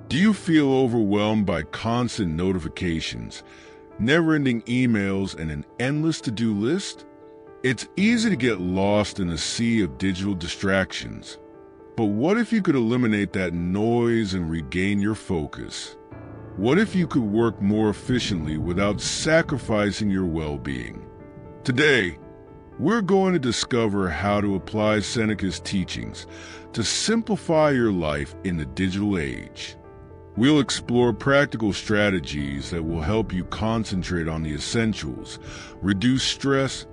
Do you feel overwhelmed by constant notifications, never-ending emails, and an endless to-do list? It's easy to get lost in a sea of digital distractions. But what if you could eliminate that noise and regain your focus? What if you could work more efficiently without sacrificing your well-being? Today, we're going to discover how to apply Seneca's teachings to simplify your life in the digital age. We'll explore practical strategies that will help you concentrate on the essentials, reduce stress,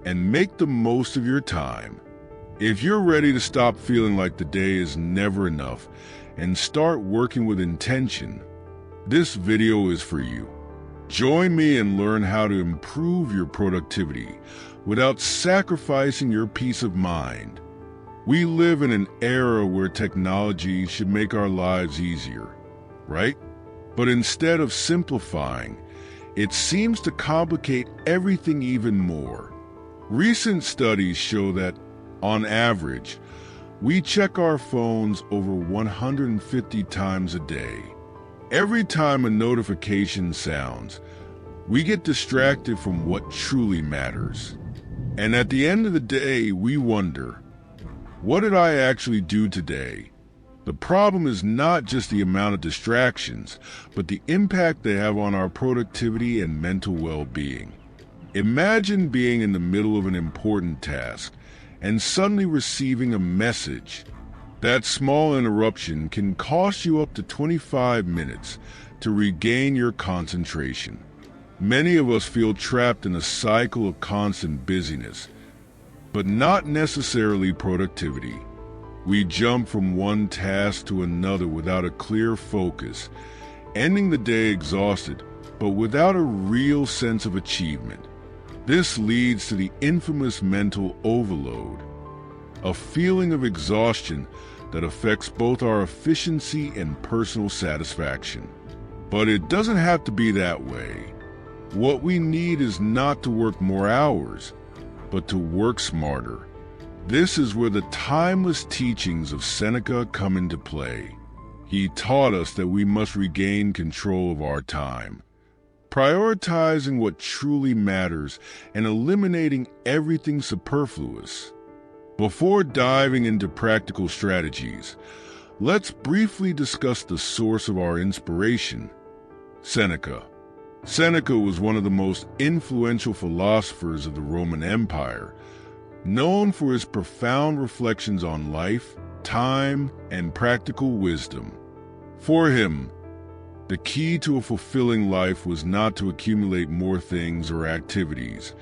and make the most of your time. If you're ready to stop feeling like the day is never enough and start working with intention, this video is for you. Join me and learn how to improve your productivity without sacrificing your peace of mind. We live in an era where technology should make our lives easier, right? But instead of simplifying, it seems to complicate everything even more. Recent studies show that, on average, we check our phones over 150 times a day. Every time a notification sounds, we get distracted from what truly matters. And at the end of the day, we wonder, what did I actually do today? The problem is not just the amount of distractions, but the impact they have on our productivity and mental well-being. Imagine being in the middle of an important task and suddenly receiving a message. That small interruption can cost you up to 25 minutes to regain your concentration. Many of us feel trapped in a cycle of constant busyness, but not necessarily productivity. We jump from one task to another without a clear focus, ending the day exhausted, but without a real sense of achievement. This leads to the infamous mental overload, a feeling of exhaustion that affects both our efficiency and personal satisfaction. But it doesn't have to be that way. What we need is not to work more hours, but to work smarter. This is where the timeless teachings of Seneca come into play. He taught us that we must regain control of our time, prioritizing what truly matters and eliminating everything superfluous. Before diving into practical strategies, let's briefly discuss the source of our inspiration, Seneca. Seneca was one of the most influential philosophers of the Roman Empire, known for his profound reflections on life, time, and practical wisdom. For him, the key to a fulfilling life was not to accumulate more things or activities,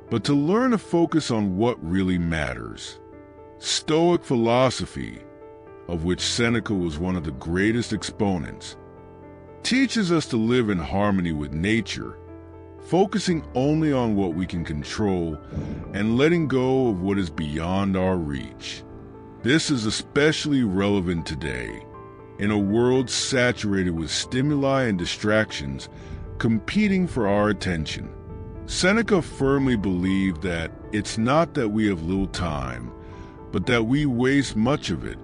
but to learn to focus on what really matters. Stoic philosophy, of which Seneca was one of the greatest exponents, teaches us to live in harmony with nature, focusing only on what we can control and letting go of what is beyond our reach. This is especially relevant today, in a world saturated with stimuli and distractions competing for our attention. Seneca firmly believed that it's not that we have little time, but that we waste much of it.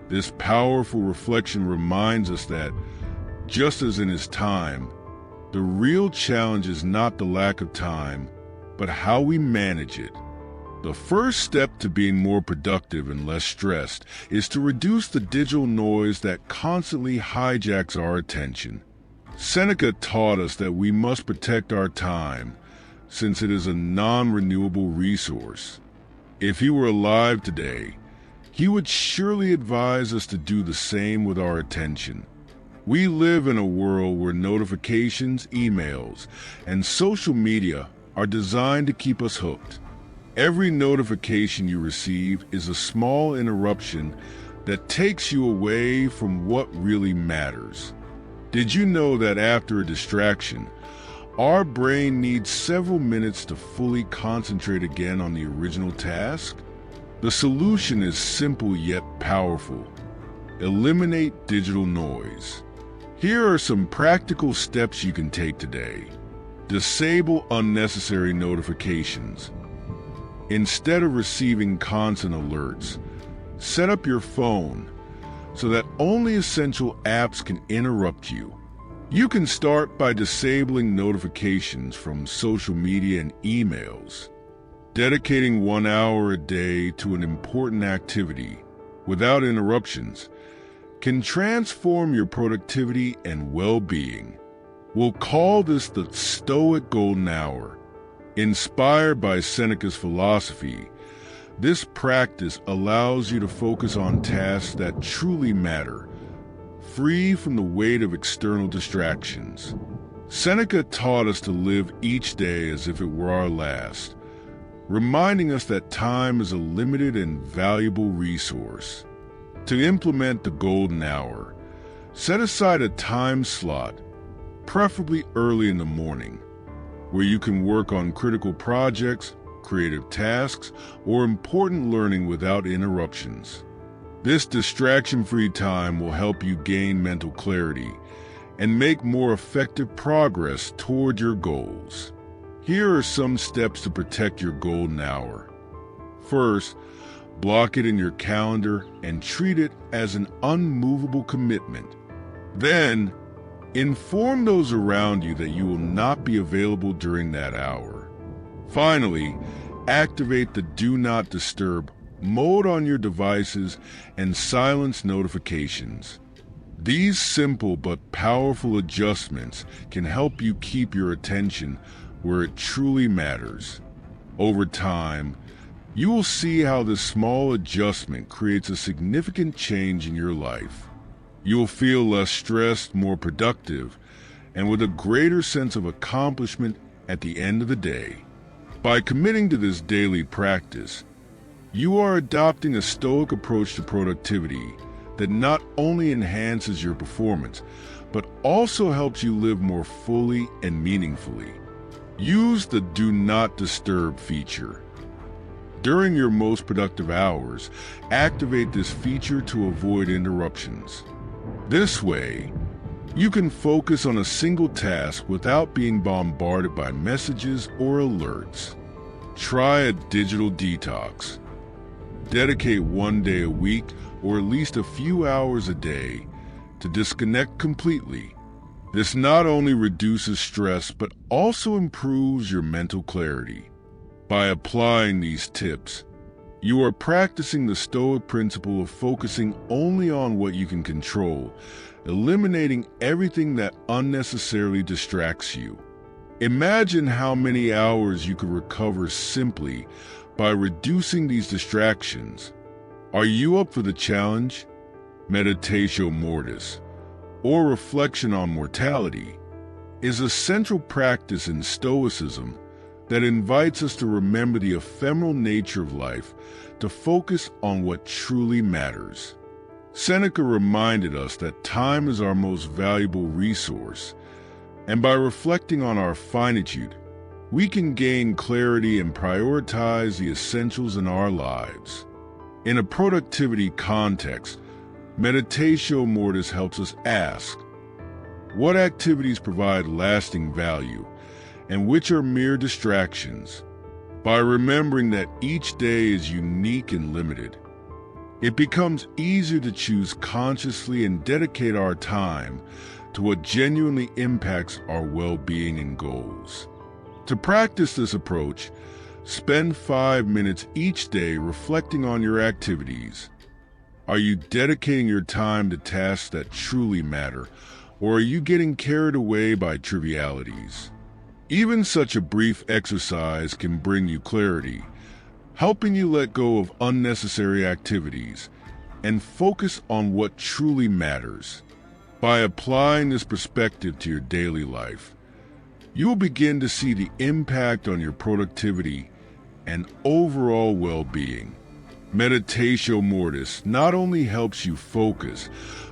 This powerful reflection reminds us that, just as in his time, the real challenge is not the lack of time, but how we manage it. The first step to being more productive and less stressed is to reduce the digital noise that constantly hijacks our attention. Seneca taught us that we must protect our time, since it is a non-renewable resource. If he were alive today, he would surely advise us to do the same with our attention. We live in a world where notifications, emails, and social media are designed to keep us hooked. Every notification you receive is a small interruption that takes you away from what really matters. Did you know that after a distraction, our brain needs several minutes to fully concentrate again on the original task? The solution is simple yet powerful. Eliminate digital noise. Here are some practical steps you can take today. Disable unnecessary notifications. Instead of receiving constant alerts, set up your phone so that only essential apps can interrupt you. You can start by disabling notifications from social media and emails. Dedicating 1 hour a day to an important activity without interruptions can transform your productivity and well-being. We'll call this the Stoic Golden Hour. Inspired by Seneca's philosophy, this practice allows you to focus on tasks that truly matter, free from the weight of external distractions. Seneca taught us to live each day as if it were our last, reminding us that time is a limited and valuable resource. To implement the golden hour, set aside a time slot, preferably early in the morning, where you can work on critical projects, creative tasks, or important learning without interruptions. This distraction-free time will help you gain mental clarity and make more effective progress toward your goals. Here are some steps to protect your golden hour. First, block it in your calendar and treat it as an unmovable commitment. Then, inform those around you that you will not be available during that hour. Finally, activate the Do Not Disturb mode on your devices and silence notifications. These simple but powerful adjustments can help you keep your attention where it truly matters. Over time, you will see how this small adjustment creates a significant change in your life. You will feel less stressed, more productive, and with a greater sense of accomplishment at the end of the day. By committing to this daily practice, you are adopting a Stoic approach to productivity that not only enhances your performance, but also helps you live more fully and meaningfully. Use the Do Not Disturb feature. During your most productive hours, activate this feature to avoid interruptions. This way, you can focus on a single task without being bombarded by messages or alerts. Try a digital detox. Dedicate 1 day a week or at least a few hours a day to disconnect completely. This not only reduces stress, but also improves your mental clarity. By applying these tips, you are practicing the Stoic principle of focusing only on what you can control, eliminating everything that unnecessarily distracts you. Imagine how many hours you could recover simply by reducing these distractions. Are you up for the challenge? Meditatio Mortis, or reflection on mortality, is a central practice in Stoicism that invites us to remember the ephemeral nature of life, to focus on what truly matters. Seneca reminded us that time is our most valuable resource, and by reflecting on our finitude, we can gain clarity and prioritize the essentials in our lives. In a productivity context, Meditatio Mortis helps us ask, what activities provide lasting value and which are mere distractions? By remembering that each day is unique and limited, it becomes easier to choose consciously and dedicate our time to what genuinely impacts our well-being and goals. To practice this approach, spend 5 minutes each day reflecting on your activities. Are you dedicating your time to tasks that truly matter, or are you getting carried away by trivialities? Even such a brief exercise can bring you clarity, helping you let go of unnecessary activities and focus on what truly matters. By applying this perspective to your daily life, you will begin to see the impact on your productivity and overall well-being. Meditatio Mortis not only helps you focus,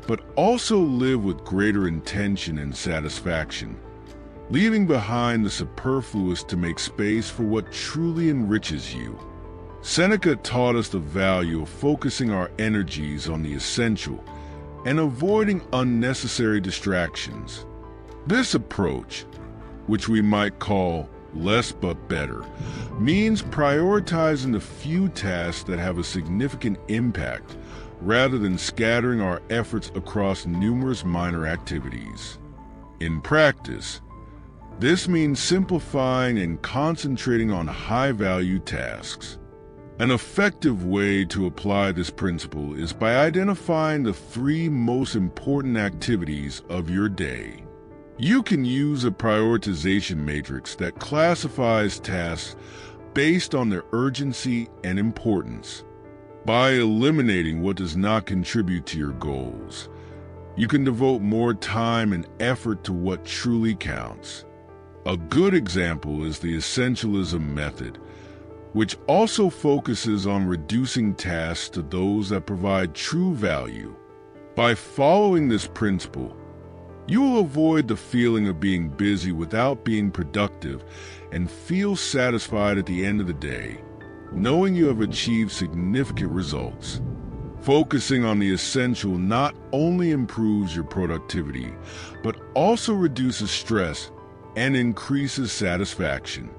but also live with greater intention and satisfaction, leaving behind the superfluous to make space for what truly enriches you. Seneca taught us the value of focusing our energies on the essential and avoiding unnecessary distractions. This approach, which we might call less but better, means prioritizing the few tasks that have a significant impact rather than scattering our efforts across numerous minor activities. In practice, this means simplifying and concentrating on high-value tasks. An effective way to apply this principle is by identifying the 3 most important activities of your day. You can use a prioritization matrix that classifies tasks based on their urgency and importance. By eliminating what does not contribute to your goals, you can devote more time and effort to what truly counts. A good example is the essentialism method, which also focuses on reducing tasks to those that provide true value. By following this principle, you will avoid the feeling of being busy without being productive and feel satisfied at the end of the day, knowing you have achieved significant results. Focusing on the essential not only improves your productivity, but also reduces stress and increases satisfaction.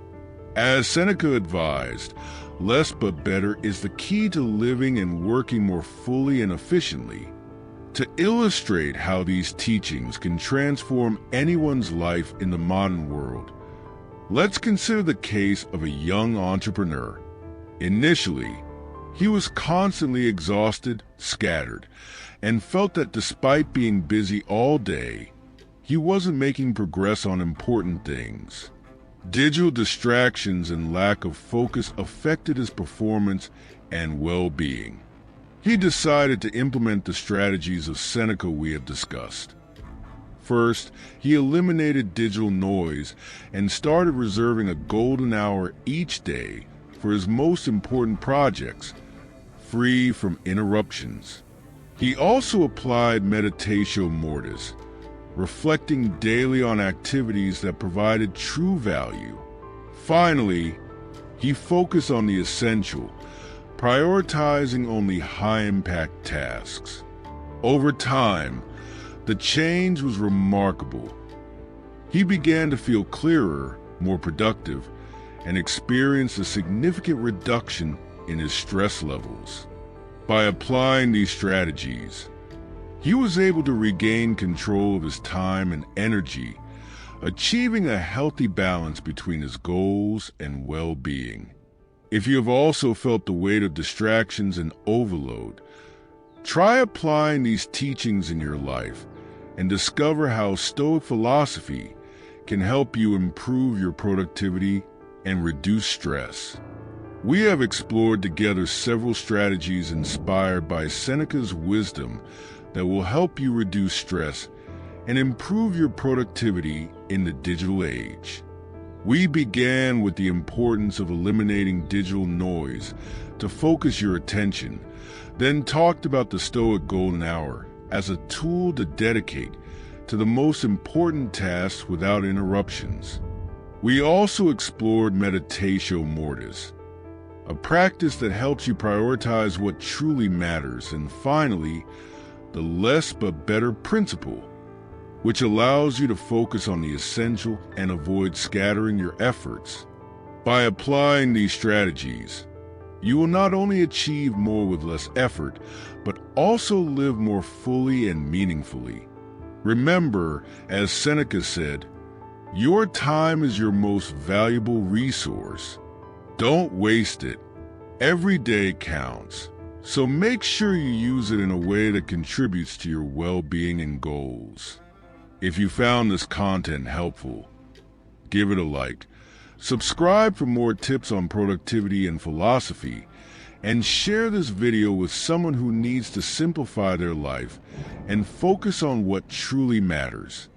As Seneca advised, less but better is the key to living and working more fully and efficiently. To illustrate how these teachings can transform anyone's life in the modern world, let's consider the case of a young entrepreneur. Initially, he was constantly exhausted, scattered, and felt that despite being busy all day, he wasn't making progress on important things. Digital distractions and lack of focus affected his performance and well-being. He decided to implement the strategies of Seneca we have discussed. First, he eliminated digital noise and started reserving a golden hour each day for his most important projects, free from interruptions. He also applied Meditatio Mortis, reflecting daily on activities that provided true value. Finally, he focused on the essential, prioritizing only high-impact tasks. Over time, the change was remarkable. He began to feel clearer, more productive, and experienced a significant reduction in his stress levels. By applying these strategies, he was able to regain control of his time and energy, achieving a healthy balance between his goals and well-being. If you have also felt the weight of distractions and overload, try applying these teachings in your life and discover how Stoic philosophy can help you improve your productivity and reduce stress. We have explored together several strategies inspired by Seneca's wisdom that will help you reduce stress and improve your productivity in the digital age. We began with the importance of eliminating digital noise to focus your attention, then talked about the Stoic Golden Hour as a tool to dedicate to the most important tasks without interruptions. We also explored Meditatio Mortis, a practice that helps you prioritize what truly matters, and finally, the less but better principle, which allows you to focus on the essential and avoid scattering your efforts. By applying these strategies, you will not only achieve more with less effort, but also live more fully and meaningfully. Remember, as Seneca said, your time is your most valuable resource. Don't waste it. Every day counts. So make sure you use it in a way that contributes to your well-being and goals. If you found this content helpful, give it a like, subscribe for more tips on productivity and philosophy, and share this video with someone who needs to simplify their life and focus on what truly matters.